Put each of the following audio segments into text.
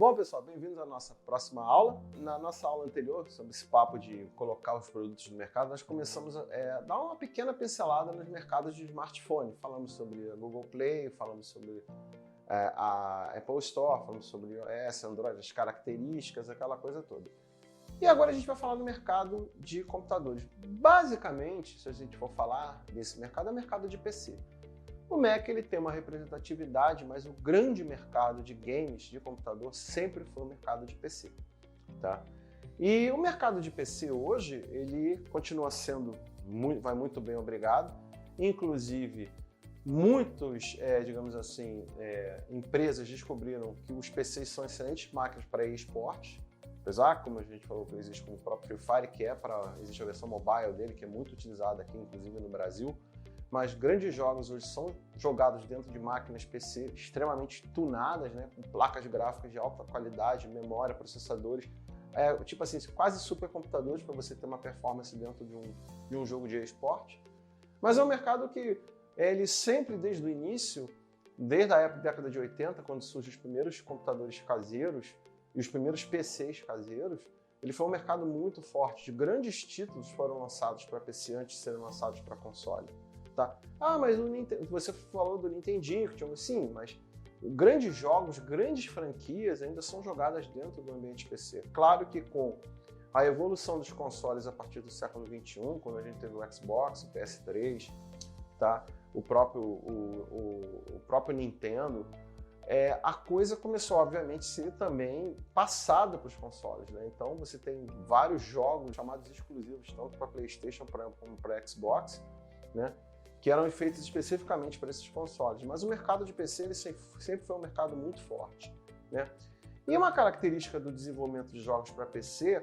Bom, pessoal, bem-vindos à nossa próxima aula. Na nossa aula anterior, sobre esse papo de colocar os produtos no mercado, nós começamos a dar uma pequena pincelada nos mercados de smartphone. Falamos sobre a Google Play, falamos sobre a Apple Store, falamos sobre iOS, Android, as características, aquela coisa toda. E agora a gente vai falar do mercado de computadores. Basicamente, se a gente for falar desse mercado, é o mercado de PC. O Mac ele tem uma representatividade, mas o grande mercado de games de computador sempre foi o mercado de PC. Tá? E o mercado de PC hoje, ele continua sendo, vai muito bem, obrigado. Inclusive, muitos, digamos assim, empresas descobriram que os PCs são excelentes máquinas para esportes. Apesar, como a gente falou, que existe com o próprio Free Fire, existe a versão mobile dele, que é muito utilizada aqui, inclusive no Brasil. Mas grandes jogos hoje são jogados dentro de máquinas PC extremamente tunadas, né, com placas gráficas de alta qualidade, memória, processadores, tipo assim, quase supercomputadores para você ter uma performance dentro de um jogo de esporte. Mas é um mercado que ele sempre, desde o início, desde a década de 80, quando surgem os primeiros computadores caseiros e os primeiros PCs caseiros, ele foi um mercado muito forte. De grandes títulos foram lançados para PC antes de serem lançados para console. Tá? Ah, mas você falou do Nintendinho, sim, mas grandes jogos, grandes franquias ainda são jogadas dentro do ambiente PC. Claro que com a evolução dos consoles a partir do século XXI, quando a gente teve o Xbox, o PS3, tá? o próprio Nintendo, a coisa começou, obviamente, a ser também passada para os consoles. Né? Então você tem vários jogos chamados exclusivos, tanto para PlayStation como para Xbox, né? que eram feitos especificamente para esses consoles. Mas o mercado de PC ele sempre foi um mercado muito forte. Né? E uma característica do desenvolvimento de jogos para PC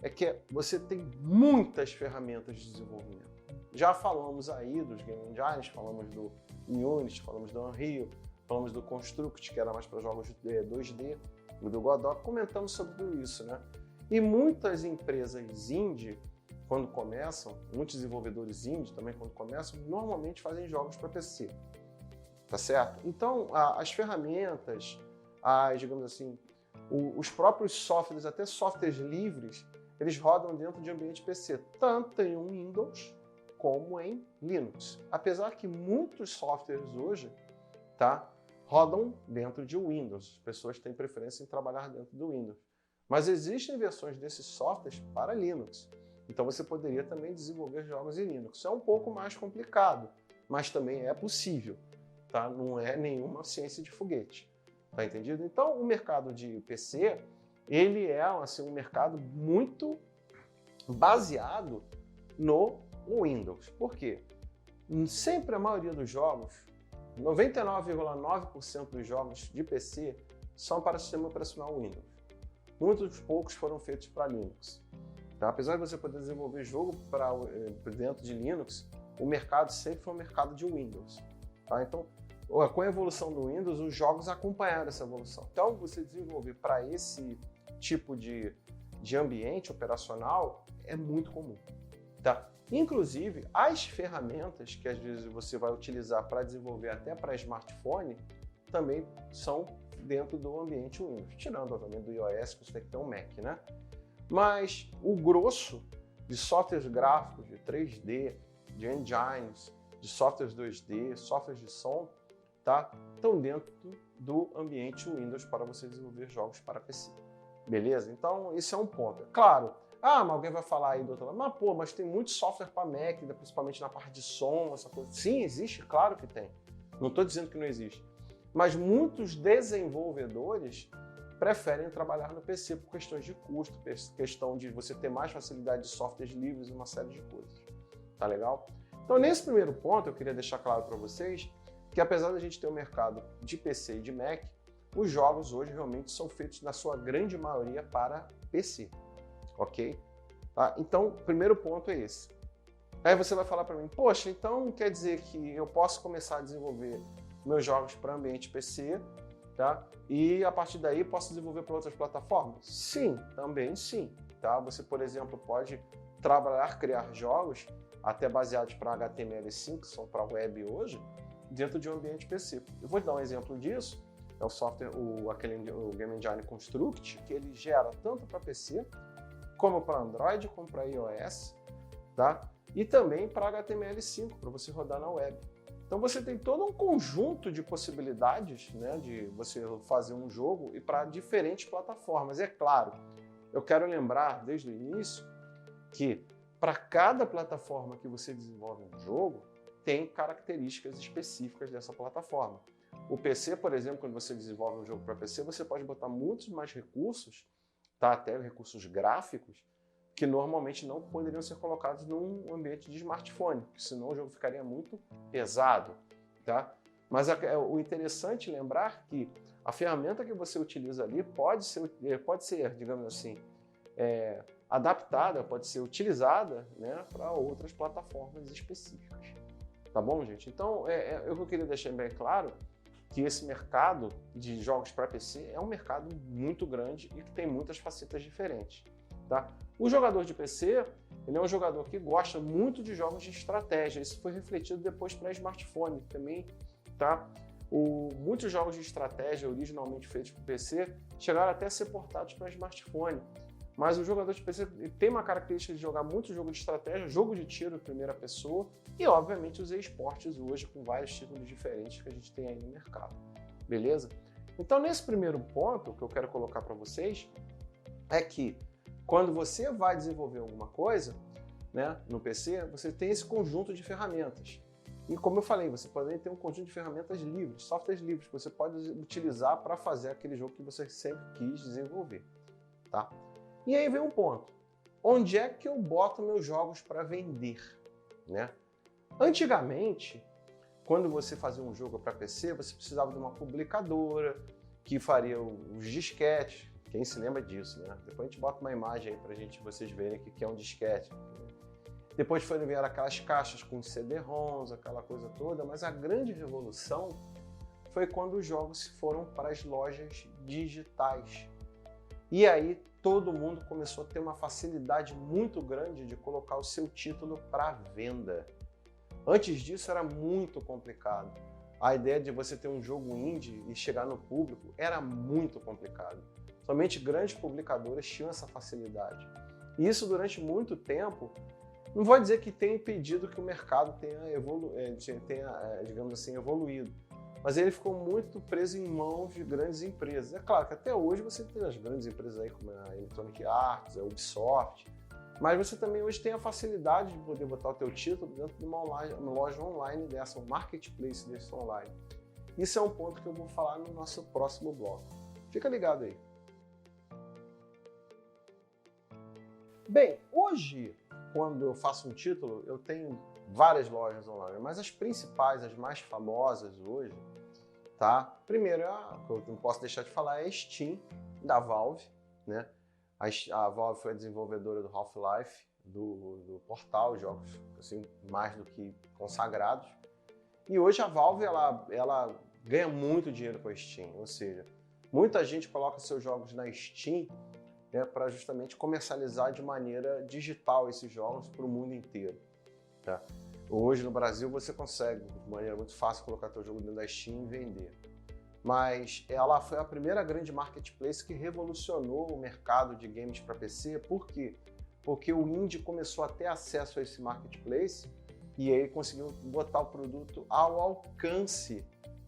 é que você tem muitas ferramentas de desenvolvimento. Já falamos aí dos Game Engines, falamos do Unity, falamos do Unreal, falamos do Construct, que era mais para jogos 2D, do Godot, comentamos sobre tudo isso. Né? E muitas empresas indie, quando começam, muitos desenvolvedores indie também, quando começam, normalmente fazem jogos para PC, tá certo? Então, as ferramentas, digamos assim, os próprios softwares, até softwares livres, eles rodam dentro de ambiente PC, tanto em Windows como em Linux. Apesar que muitos softwares hoje, tá, rodam dentro de Windows, as pessoas têm preferência em trabalhar dentro do Windows. Mas existem versões desses softwares para Linux. Então você poderia também desenvolver jogos em Linux. É um pouco mais complicado, mas também é possível, tá? Não é nenhuma ciência de foguete, tá entendido? Então o mercado de PC, ele é assim, um mercado muito baseado no Windows. Por quê? Sempre a maioria dos jogos, 99,9% dos jogos de PC são para o sistema operacional Windows. Muitos poucos foram feitos para Linux. Tá? Apesar de você poder desenvolver jogo dentro de Linux, o mercado sempre foi um mercado de Windows. Tá? Então, com a evolução do Windows, os jogos acompanharam essa evolução. Então, você desenvolver para esse tipo de ambiente operacional é muito comum. Tá? Inclusive, as ferramentas que às vezes você vai utilizar para desenvolver até para smartphone também são dentro do ambiente Windows, tirando, obviamente, do iOS, que você tem que ter um Mac, né? Mas o grosso de softwares gráficos, de 3D, de engines, de softwares 2D, softwares de som, tá? Estão dentro do ambiente Windows para você desenvolver jogos para PC. Beleza? Então, esse é um ponto. Claro, mas alguém vai falar aí do outro lado, mas tem muito software para Mac, principalmente na parte de som, essa coisa. Sim, existe, claro que tem. Não estou dizendo que não existe. Mas muitos desenvolvedores preferem trabalhar no PC por questões de custo, questão de você ter mais facilidade de softwares livres e uma série de coisas. Tá legal? Então, nesse primeiro ponto, eu queria deixar claro para vocês que apesar da gente ter um mercado de PC e de Mac, os jogos hoje realmente são feitos, na sua grande maioria, para PC. Ok? Tá? Então, o primeiro ponto é esse. Aí você vai falar para mim, poxa, então quer dizer que eu posso começar a desenvolver meus jogos para ambiente PC, tá? E a partir daí posso desenvolver para outras plataformas? Sim, também sim. Tá? Você, por exemplo, pode criar jogos até baseados para HTML5, que são para web hoje, dentro de um ambiente PC. Eu vou te dar um exemplo disso. é o software, o Game Engine Construct, que ele gera tanto para PC, como para Android, como para iOS, tá? E também para HTML5, para você rodar na web. Então você tem todo um conjunto de possibilidades, né, de você fazer um jogo e para diferentes plataformas. É claro, eu quero lembrar desde o início que para cada plataforma que você desenvolve um jogo, tem características específicas dessa plataforma. O PC, por exemplo, quando você desenvolve um jogo para PC, você pode botar muitos mais recursos, tá? Até recursos gráficos, que normalmente não poderiam ser colocados num ambiente de smartphone, porque senão o jogo ficaria muito pesado, tá? Mas o interessante é lembrar que a ferramenta que você utiliza ali pode ser, digamos assim, adaptada, pode ser utilizada, né, para outras plataformas específicas. Tá bom, gente? Então, eu queria deixar bem claro que esse mercado de jogos para PC é um mercado muito grande e que tem muitas facetas diferentes. Tá? O jogador de PC, ele é um jogador que gosta muito de jogos de estratégia. Isso foi refletido depois para smartphone também. Tá? Muitos jogos de estratégia originalmente feitos para PC chegaram até a ser portados para smartphone. Mas o jogador de PC tem uma característica de jogar muito jogo de estratégia, jogo de tiro em primeira pessoa e, obviamente, os esportes hoje com vários títulos diferentes que a gente tem aí no mercado. Beleza? Então, nesse primeiro ponto que eu quero colocar para vocês é que quando você vai desenvolver alguma coisa, né, no PC, você tem esse conjunto de ferramentas. E como eu falei, você pode ter um conjunto de ferramentas livres, softwares livres, que você pode utilizar para fazer aquele jogo que você sempre quis desenvolver. Tá? E aí vem um ponto. Onde é que eu boto meus jogos para vender? Né? Antigamente, quando você fazia um jogo para PC, você precisava de uma publicadora que faria os disquetes. Quem se lembra disso, né? Depois a gente bota uma imagem aí para vocês verem o que é um disquete. Depois vieram aquelas caixas com CD-ROMs, aquela coisa toda, mas a grande revolução foi quando os jogos foram para as lojas digitais. E aí todo mundo começou a ter uma facilidade muito grande de colocar o seu título para venda. Antes disso era muito complicado. A ideia de você ter um jogo indie e chegar no público era muito complicado. Somente grandes publicadoras tinham essa facilidade. E isso durante muito tempo, não vou dizer que tenha impedido que o mercado tenha digamos assim, evoluído. Mas ele ficou muito preso em mãos de grandes empresas. É claro que até hoje você tem as grandes empresas aí, como a Electronic Arts, a Ubisoft, mas você também hoje tem a facilidade de poder botar o teu título dentro de uma loja online dessa, um marketplace desse online. Isso é um ponto que eu vou falar no nosso próximo bloco. Fica ligado aí. Bem, hoje, quando eu faço um título, eu tenho várias lojas online, mas as principais, as mais famosas hoje, tá? Primeiro, que eu não posso deixar de falar, é a Steam, da Valve, né? A Valve foi a desenvolvedora do Half-Life, do Portal, jogos assim, mais do que consagrados. E hoje a Valve, ela ganha muito dinheiro com a Steam, ou seja, muita gente coloca seus jogos na Steam, né, para justamente comercializar de maneira digital esses jogos para o mundo inteiro. Tá? Hoje no Brasil você consegue, de maneira muito fácil, colocar seu jogo dentro da Steam e vender. Mas ela foi a primeira grande marketplace que revolucionou o mercado de games para PC. Por quê? Porque o indie começou a ter acesso a esse marketplace e aí conseguiu botar o produto ao alcance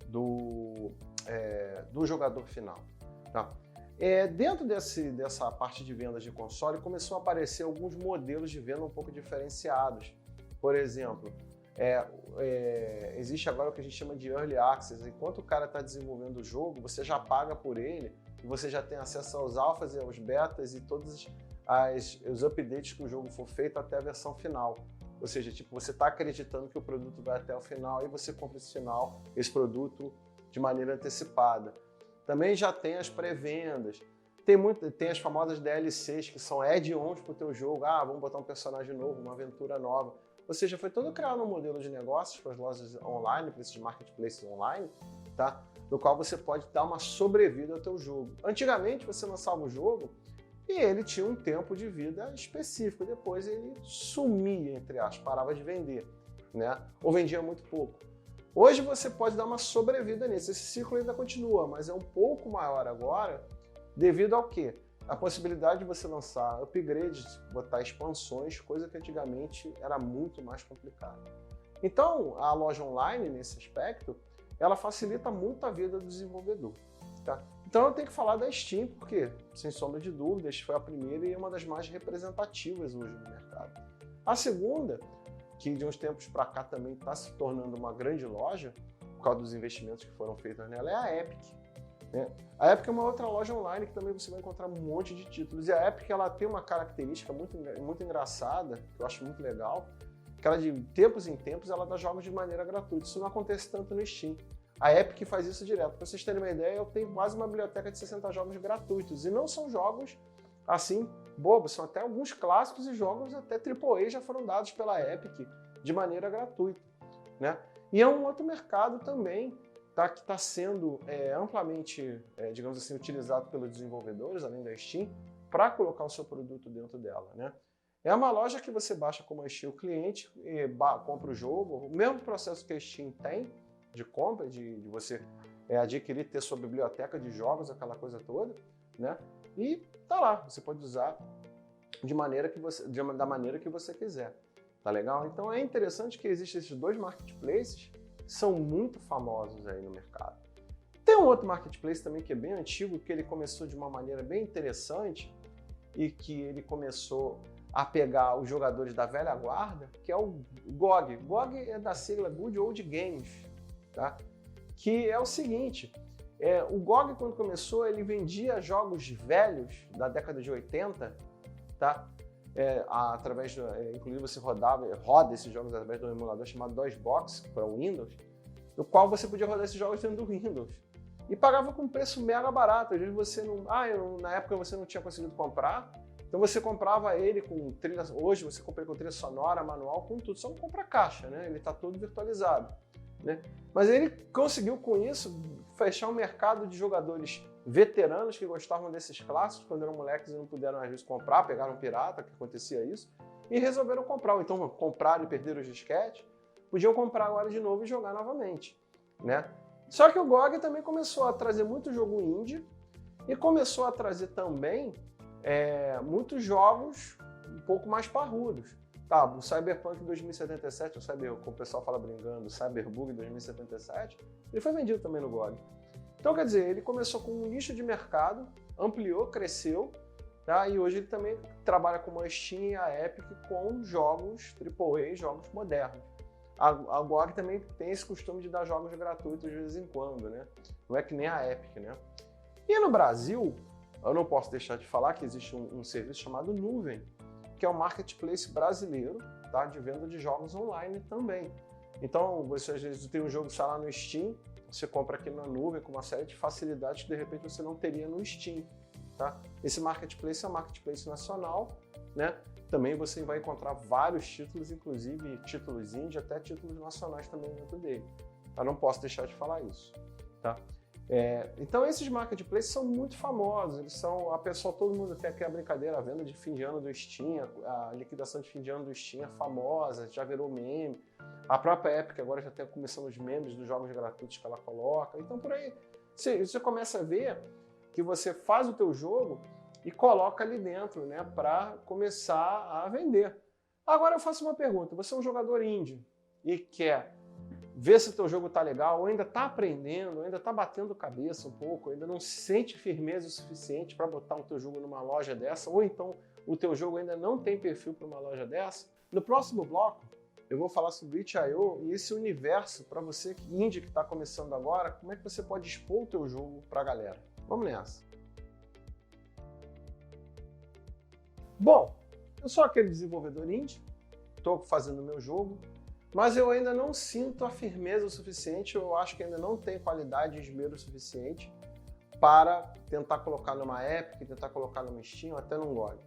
do jogador final. Tá? Dentro dessa parte de vendas de console, começou a aparecer alguns modelos de venda um pouco diferenciados. Por exemplo, existe agora o que a gente chama de Early Access. Enquanto o cara está desenvolvendo o jogo, você já paga por ele e você já tem acesso aos alfas e aos betas e todos os updates que o jogo for feito até a versão final. Ou seja, tipo, você está acreditando que o produto vai até o final e você compra esse produto de maneira antecipada. Também já tem as pré-vendas, tem as famosas DLCs, que são add-ons para o teu jogo. Vamos botar um personagem novo, uma aventura nova. Ou seja, foi todo criado um modelo de negócios para as lojas online, para esses marketplaces online, tá? No qual você pode dar uma sobrevida ao teu jogo. Antigamente, você lançava o jogo e ele tinha um tempo de vida específico. Depois ele sumia, entre aspas, parava de vender, né? Ou vendia muito pouco. Hoje você pode dar uma sobrevida nisso, esse ciclo ainda continua, mas é um pouco maior agora, devido ao quê? A possibilidade de você lançar upgrades, botar expansões, coisa que antigamente era muito mais complicada. Então, a loja online, nesse aspecto, ela facilita muito a vida do desenvolvedor. Tá? Então eu tenho que falar da Steam, porque, sem sombra de dúvidas, foi a primeira e uma das mais representativas hoje no mercado. A segunda, que de uns tempos para cá também está se tornando uma grande loja, por causa dos investimentos que foram feitos nela, é a Epic. Né? A Epic é uma outra loja online que também você vai encontrar um monte de títulos. E a Epic ela tem uma característica muito engraçada, que eu acho muito legal, que ela de tempos em tempos ela dá jogos de maneira gratuita. Isso não acontece tanto no Steam. A Epic faz isso direto. Para vocês terem uma ideia, eu tenho quase uma biblioteca de 60 jogos gratuitos. E não são jogos assim bobos, são até alguns clássicos e jogos até AAA já foram dados pela Epic de maneira gratuita. Né? E é um outro mercado também tá, que está sendo amplamente, digamos assim, utilizado pelos desenvolvedores, além da Steam, para colocar o seu produto dentro dela. Né? É uma loja que você baixa como a Steam o cliente, compra o jogo, o mesmo processo que a Steam tem, de compra, de você adquirir, ter sua biblioteca de jogos, aquela coisa toda, né? E tá lá, você pode usar da maneira que você quiser, tá legal? Então é interessante que existem esses dois marketplaces que são muito famosos aí no mercado. Tem um outro marketplace também que é bem antigo, que ele começou de uma maneira bem interessante e que ele começou a pegar os jogadores da velha guarda, que é o GOG. GOG é da sigla Good Old Games. Tá? Que é o seguinte, o GOG quando começou ele vendia jogos velhos da década de 80, tá? Através inclusive você roda esses jogos através de um emulador chamado DOSBox para o Windows, no qual você podia rodar esses jogos dentro do Windows e pagava com um preço mega barato. Às vezes você não, na época você não tinha conseguido comprar, então você comprava ele com trilha, hoje você compra com trilha sonora, manual, com tudo, só não compra a caixa, né? Ele está todo virtualizado. Né? Mas ele conseguiu com isso fechar um mercado de jogadores veteranos que gostavam desses clássicos, quando eram moleques e não puderam às vezes comprar, pegaram pirata, que acontecia isso, e resolveram comprar, ou então compraram e perderam os disquetes, podiam comprar agora de novo e jogar novamente. Né? Só que o GOG também começou a trazer muito jogo indie e começou a trazer também muitos jogos um pouco mais parrudos. Tá, o Cyberpunk 2077, como o pessoal fala brincando, o Cyberbug 2077, ele foi vendido também no GOG. Então, quer dizer, ele começou com um nicho de mercado, ampliou, cresceu, tá? E hoje ele também trabalha com a Steam e a Epic com jogos AAA, jogos modernos. A GOG também tem esse costume de dar jogos gratuitos de vez em quando, né? Não é que nem a Epic, né? E no Brasil, eu não posso deixar de falar que existe um serviço chamado Nuvem, que é um marketplace brasileiro, tá, de venda de jogos online também. Então, você às vezes tem um jogo, sei lá, no Steam, você compra aqui na Nuvem com uma série de facilidades que de repente você não teria no Steam. Tá? Esse marketplace é um marketplace nacional, né? Também você vai encontrar vários títulos, inclusive títulos indie, até títulos nacionais também dentro dele. Eu não posso deixar de falar isso. Tá? Então esses marketplaces são muito famosos, eles são, todo mundo tem aqui a brincadeira, a venda de fim de ano do Steam, a liquidação de fim de ano do Steam é famosa, já virou meme, a própria Epic agora já está começando os memes dos jogos gratuitos que ela coloca, então por aí você começa a ver que você faz o teu jogo e coloca ali dentro, né, para começar a vender. Agora eu faço uma pergunta, você é um jogador indie e quer ver se o teu jogo tá legal, ou ainda tá aprendendo, ou ainda tá batendo cabeça um pouco, ainda não sente firmeza o suficiente para botar o teu jogo numa loja dessa, ou então o teu jogo ainda não tem perfil para uma loja dessa. No próximo bloco, eu vou falar sobre itch.io e esse universo para você indie que está começando agora, como é que você pode expor o teu jogo para a galera. Vamos nessa. Bom, eu sou aquele desenvolvedor indie, estou fazendo o meu jogo, mas eu ainda não sinto a firmeza o suficiente, eu acho que ainda não tem qualidade e esmero suficiente para tentar colocar numa Epic, tentar colocar numa Steam ou até num GOG.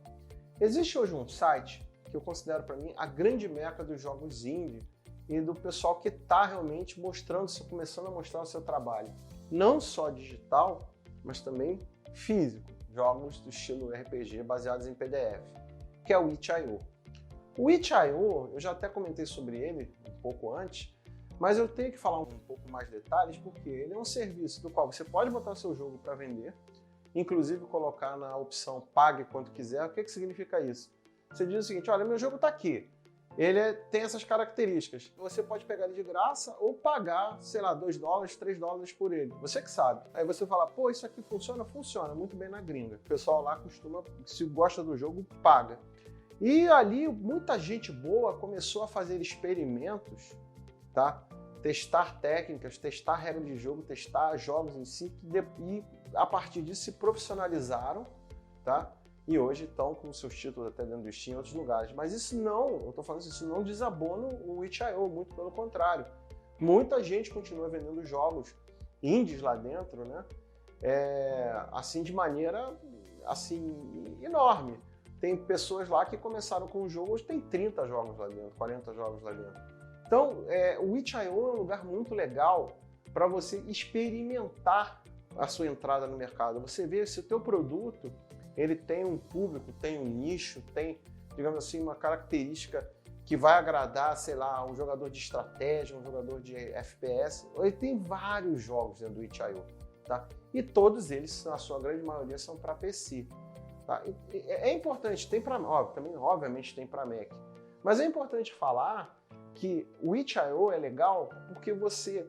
Existe hoje um site que eu considero para mim a grande meca dos jogos indie e do pessoal que está realmente começando a mostrar o seu trabalho. Não só digital, mas também físico. Jogos do estilo RPG baseados em PDF, que é o itch.io. O itch.io, eu já até comentei sobre ele um pouco antes, Mas eu tenho que falar um pouco mais de detalhes, porque ele é um serviço do qual você pode botar o seu jogo para vender, inclusive colocar na opção pague quanto quiser. O que significa isso? Você diz o seguinte, olha, meu jogo está aqui, ele tem essas características. Você pode pegar ele de graça ou pagar, sei lá, $2, $3 por ele. Você que sabe. Aí você fala, pô, isso aqui funciona? Funciona muito bem na gringa. O pessoal lá costuma, se gosta do jogo, paga. E ali, muita gente boa começou a fazer experimentos, tá? Testar técnicas, testar regras de jogo, testar jogos em si, e a partir disso se profissionalizaram, tá? E hoje estão com seus títulos até dentro do Steam em outros lugares. Mas isso não, eu estou falando isso não desabona o itch.io, muito pelo contrário. Muita gente continua vendendo jogos indies lá dentro, né? Assim, de maneira assim, enorme. Tem pessoas lá que começaram com um jogo, hoje tem 30 jogos lá dentro, 40 jogos lá dentro. Então, o itch.io é um lugar muito legal para você experimentar a sua entrada no mercado. Você vê se o teu produto ele tem um público, tem um nicho, tem, digamos assim, uma característica que vai agradar, sei lá, um jogador de estratégia, um jogador de FPS. Ele tem vários jogos dentro do itch.io, tá? E todos eles, na sua grande maioria, são para PC. Tá? É importante, tem para, também obviamente tem para Mac, mas é importante falar que o itch.io é legal porque você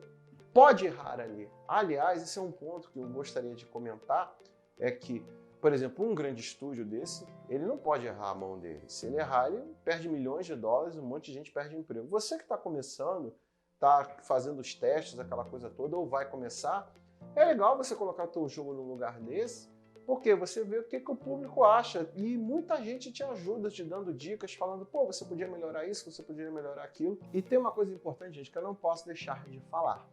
pode errar ali. Aliás, esse é um ponto que eu gostaria de comentar, é que, por exemplo, um grande estúdio desse, ele não pode errar a mão dele. Se ele errar, ele perde milhões de dólares, um monte de gente perde emprego. Você que está começando, está fazendo os testes, aquela coisa toda, ou vai começar, é legal você colocar o teu jogo num lugar desse, porque você vê o que o público acha. E muita gente te ajuda, te dando dicas, falando, pô, você podia melhorar isso, você podia melhorar aquilo. E tem uma coisa importante, gente, que eu não posso deixar de falar.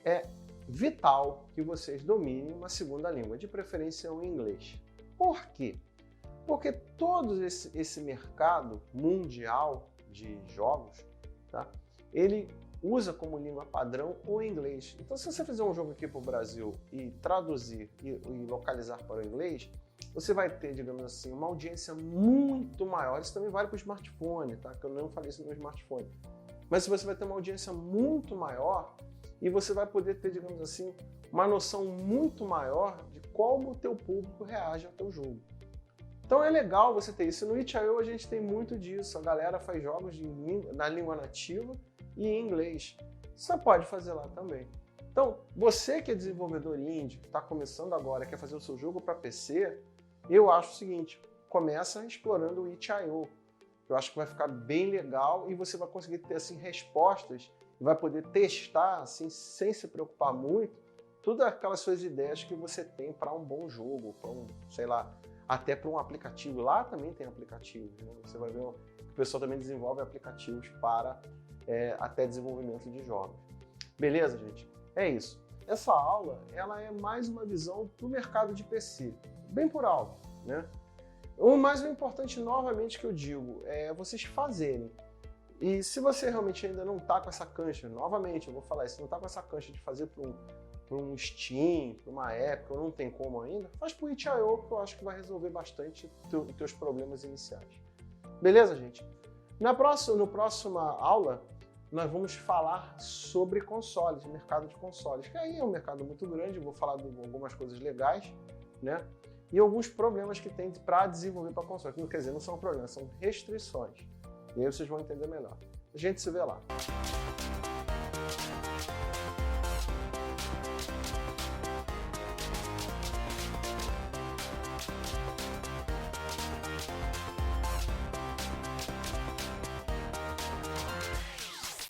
É vital que vocês dominem uma segunda língua, de preferência o inglês. Por quê? Porque todo esse mercado mundial de jogos, tá? Ele usa como língua padrão o inglês. Então, se você fizer um jogo aqui para o Brasil e traduzir e localizar para o inglês, você vai ter, digamos assim, uma audiência muito maior. Isso também vale para o smartphone, tá? Que eu não falei isso no smartphone. Mas você vai ter uma audiência muito maior e você vai poder ter, digamos assim, uma noção muito maior de como o teu público reage ao teu jogo. Então é legal você ter isso. No itch.io a gente tem muito disso. A galera faz jogos na língua nativa e em inglês. Você pode fazer lá também. Então, você que é desenvolvedor indie, que está começando agora, quer fazer o seu jogo para PC, eu acho o seguinte, começa explorando o itch.io. Eu acho que vai ficar bem legal e você vai conseguir ter assim, respostas e vai poder testar assim, sem se preocupar muito, todas aquelas suas ideias que você tem para um bom jogo, para um, sei lá, até para um aplicativo. Lá também tem aplicativos, né? Você vai ver que o pessoal também desenvolve aplicativos para até desenvolvimento de jogos. Beleza, gente? É isso. Essa aula ela é mais uma visão do mercado de PC, bem por alto, né? O mais importante, novamente, que eu digo, é vocês fazerem. E se você realmente ainda não está com essa cancha, novamente, eu vou falar isso, não está com essa cancha de fazer para um Steam, para uma Epic, ou não tem como ainda, faz para o itch.io, que eu acho que vai resolver bastante os teus problemas iniciais. Beleza, gente? Na próxima aula, nós vamos falar sobre consoles, mercado de consoles, que aí é um mercado muito grande, vou falar de algumas coisas legais, né? E alguns problemas que tem para desenvolver para console. Quer dizer, não são problemas, são restrições. E aí vocês vão entender melhor. A gente se vê lá.